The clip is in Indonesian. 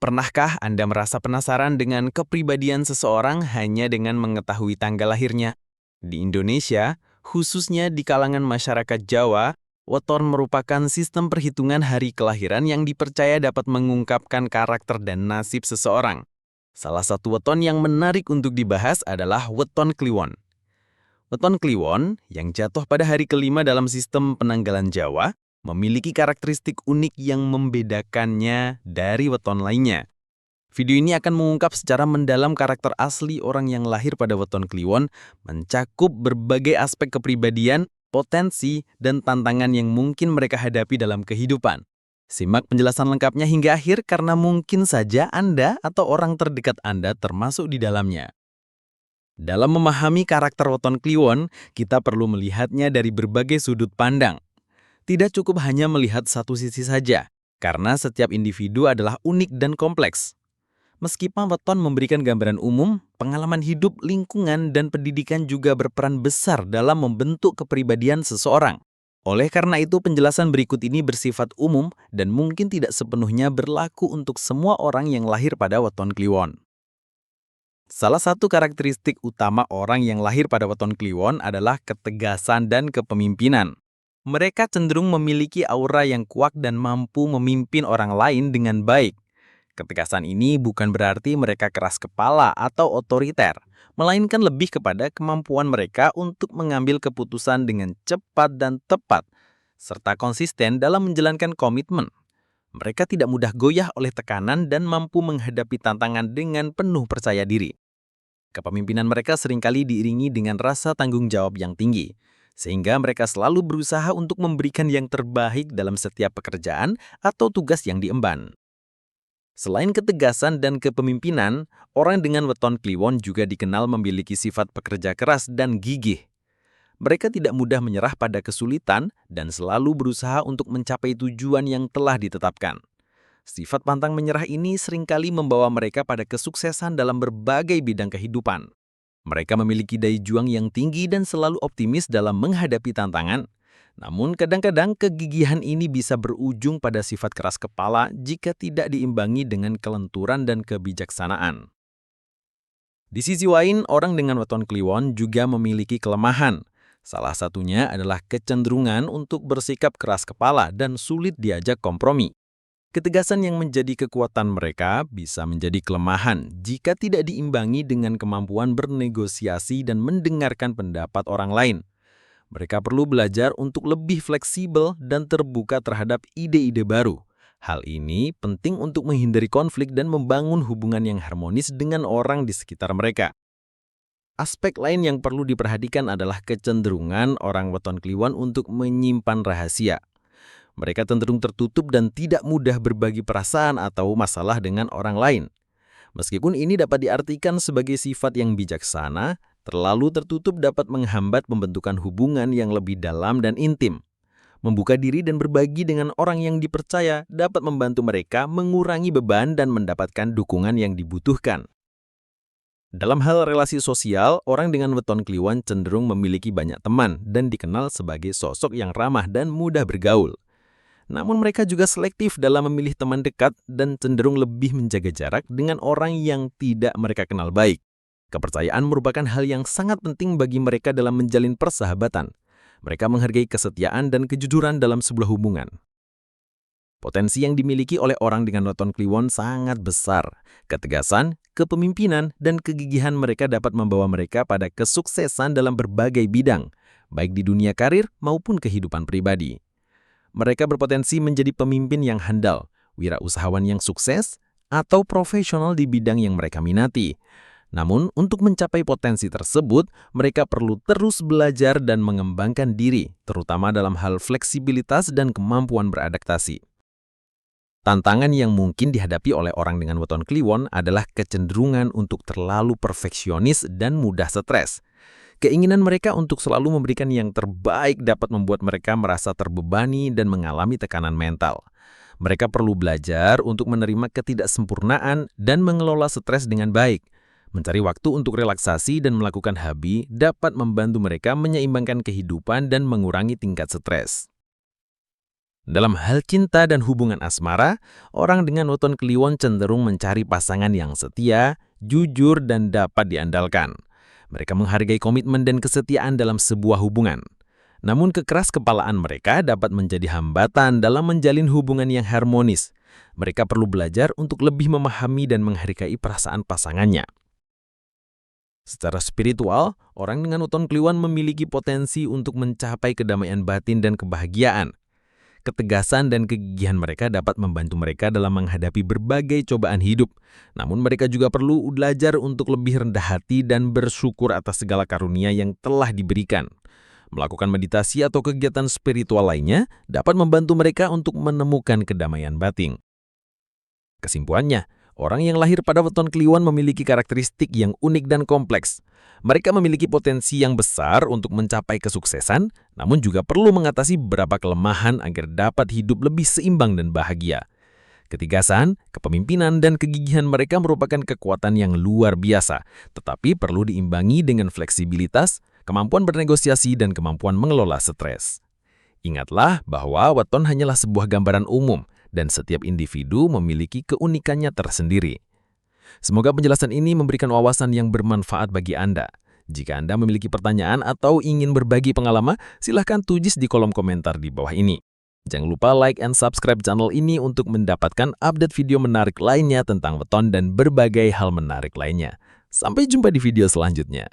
Pernahkah Anda merasa penasaran dengan kepribadian seseorang hanya dengan mengetahui tanggal lahirnya? Di Indonesia, khususnya di kalangan masyarakat Jawa, weton merupakan sistem perhitungan hari kelahiran yang dipercaya dapat mengungkapkan karakter dan nasib seseorang. Salah satu weton yang menarik untuk dibahas adalah weton Kliwon. Weton Kliwon, yang jatuh pada hari kelima dalam sistem penanggalan Jawa, memiliki karakteristik unik yang membedakannya dari weton lainnya. Video ini akan mengungkap secara mendalam karakter asli orang yang lahir pada weton Kliwon, mencakup berbagai aspek kepribadian, potensi, dan tantangan yang mungkin mereka hadapi dalam kehidupan. Simak penjelasan lengkapnya hingga akhir karena mungkin saja Anda atau orang terdekat Anda termasuk di dalamnya. Dalam memahami karakter weton Kliwon, kita perlu melihatnya dari berbagai sudut pandang. Tidak cukup hanya melihat satu sisi saja, karena setiap individu adalah unik dan kompleks. Meskipun weton memberikan gambaran umum, pengalaman hidup, lingkungan, dan pendidikan juga berperan besar dalam membentuk kepribadian seseorang. Oleh karena itu, penjelasan berikut ini bersifat umum dan mungkin tidak sepenuhnya berlaku untuk semua orang yang lahir pada weton Kliwon. Salah satu karakteristik utama orang yang lahir pada weton Kliwon adalah ketegasan dan kepemimpinan. Mereka cenderung memiliki aura yang kuat dan mampu memimpin orang lain dengan baik. Ketegasan ini bukan berarti mereka keras kepala atau otoriter, melainkan lebih kepada kemampuan mereka untuk mengambil keputusan dengan cepat dan tepat, serta konsisten dalam menjalankan komitmen. Mereka tidak mudah goyah oleh tekanan dan mampu menghadapi tantangan dengan penuh percaya diri. Kepemimpinan mereka seringkali diiringi dengan rasa tanggung jawab yang tinggi, sehingga mereka selalu berusaha untuk memberikan yang terbaik dalam setiap pekerjaan atau tugas yang diemban. Selain ketegasan dan kepemimpinan, orang dengan weton Kliwon juga dikenal memiliki sifat pekerja keras dan gigih. Mereka tidak mudah menyerah pada kesulitan dan selalu berusaha untuk mencapai tujuan yang telah ditetapkan. Sifat pantang menyerah ini seringkali membawa mereka pada kesuksesan dalam berbagai bidang kehidupan. Mereka memiliki daya juang yang tinggi dan selalu optimis dalam menghadapi tantangan. Namun kadang-kadang kegigihan ini bisa berujung pada sifat keras kepala jika tidak diimbangi dengan kelenturan dan kebijaksanaan. Di sisi lain, orang dengan weton Kliwon juga memiliki kelemahan. Salah satunya adalah kecenderungan untuk bersikap keras kepala dan sulit diajak kompromi. Ketegasan yang menjadi kekuatan mereka bisa menjadi kelemahan jika tidak diimbangi dengan kemampuan bernegosiasi dan mendengarkan pendapat orang lain. Mereka perlu belajar untuk lebih fleksibel dan terbuka terhadap ide-ide baru. Hal ini penting untuk menghindari konflik dan membangun hubungan yang harmonis dengan orang di sekitar mereka. Aspek lain yang perlu diperhatikan adalah kecenderungan orang weton Kliwon untuk menyimpan rahasia. Mereka cenderung tertutup dan tidak mudah berbagi perasaan atau masalah dengan orang lain. Meskipun ini dapat diartikan sebagai sifat yang bijaksana, terlalu tertutup dapat menghambat pembentukan hubungan yang lebih dalam dan intim. Membuka diri dan berbagi dengan orang yang dipercaya dapat membantu mereka mengurangi beban dan mendapatkan dukungan yang dibutuhkan. Dalam hal relasi sosial, orang dengan weton Kliwon cenderung memiliki banyak teman dan dikenal sebagai sosok yang ramah dan mudah bergaul. Namun mereka juga selektif dalam memilih teman dekat dan cenderung lebih menjaga jarak dengan orang yang tidak mereka kenal baik. Kepercayaan merupakan hal yang sangat penting bagi mereka dalam menjalin persahabatan. Mereka menghargai kesetiaan dan kejujuran dalam sebuah hubungan. Potensi yang dimiliki oleh orang dengan weton Kliwon sangat besar. Ketegasan, kepemimpinan, dan kegigihan mereka dapat membawa mereka pada kesuksesan dalam berbagai bidang, baik di dunia karir maupun kehidupan pribadi. Mereka berpotensi menjadi pemimpin yang handal, wirausahawan yang sukses, atau profesional di bidang yang mereka minati. Namun, untuk mencapai potensi tersebut, mereka perlu terus belajar dan mengembangkan diri, terutama dalam hal fleksibilitas dan kemampuan beradaptasi. Tantangan yang mungkin dihadapi oleh orang dengan weton Kliwon adalah kecenderungan untuk terlalu perfeksionis dan mudah stres. Keinginan mereka untuk selalu memberikan yang terbaik dapat membuat mereka merasa terbebani dan mengalami tekanan mental. Mereka perlu belajar untuk menerima ketidaksempurnaan dan mengelola stres dengan baik. Mencari waktu untuk relaksasi dan melakukan hobi dapat membantu mereka menyeimbangkan kehidupan dan mengurangi tingkat stres. Dalam hal cinta dan hubungan asmara, orang dengan weton kliwon cenderung mencari pasangan yang setia, jujur, dan dapat diandalkan. Mereka menghargai komitmen dan kesetiaan dalam sebuah hubungan. Namun kekeras-kepalaan mereka dapat menjadi hambatan dalam menjalin hubungan yang harmonis. Mereka perlu belajar untuk lebih memahami dan menghargai perasaan pasangannya. Secara spiritual, orang dengan weton kliwon memiliki potensi untuk mencapai kedamaian batin dan kebahagiaan. Ketegasan dan kegigihan mereka dapat membantu mereka dalam menghadapi berbagai cobaan hidup. Namun mereka juga perlu belajar untuk lebih rendah hati dan bersyukur atas segala karunia yang telah diberikan. Melakukan meditasi atau kegiatan spiritual lainnya dapat membantu mereka untuk menemukan kedamaian batin. Kesimpulannya, orang yang lahir pada weton kliwon memiliki karakteristik yang unik dan kompleks. Mereka memiliki potensi yang besar untuk mencapai kesuksesan, namun juga perlu mengatasi beberapa kelemahan agar dapat hidup lebih seimbang dan bahagia. Ketegasan, kepemimpinan, dan kegigihan mereka merupakan kekuatan yang luar biasa, tetapi perlu diimbangi dengan fleksibilitas, kemampuan bernegosiasi, dan kemampuan mengelola stres. Ingatlah bahwa weton hanyalah sebuah gambaran umum, dan setiap individu memiliki keunikannya tersendiri. Semoga penjelasan ini memberikan wawasan yang bermanfaat bagi Anda. Jika Anda memiliki pertanyaan atau ingin berbagi pengalaman, silahkan tulis di kolom komentar di bawah ini. Jangan lupa like and subscribe channel ini untuk mendapatkan update video menarik lainnya tentang weton dan berbagai hal menarik lainnya. Sampai jumpa di video selanjutnya.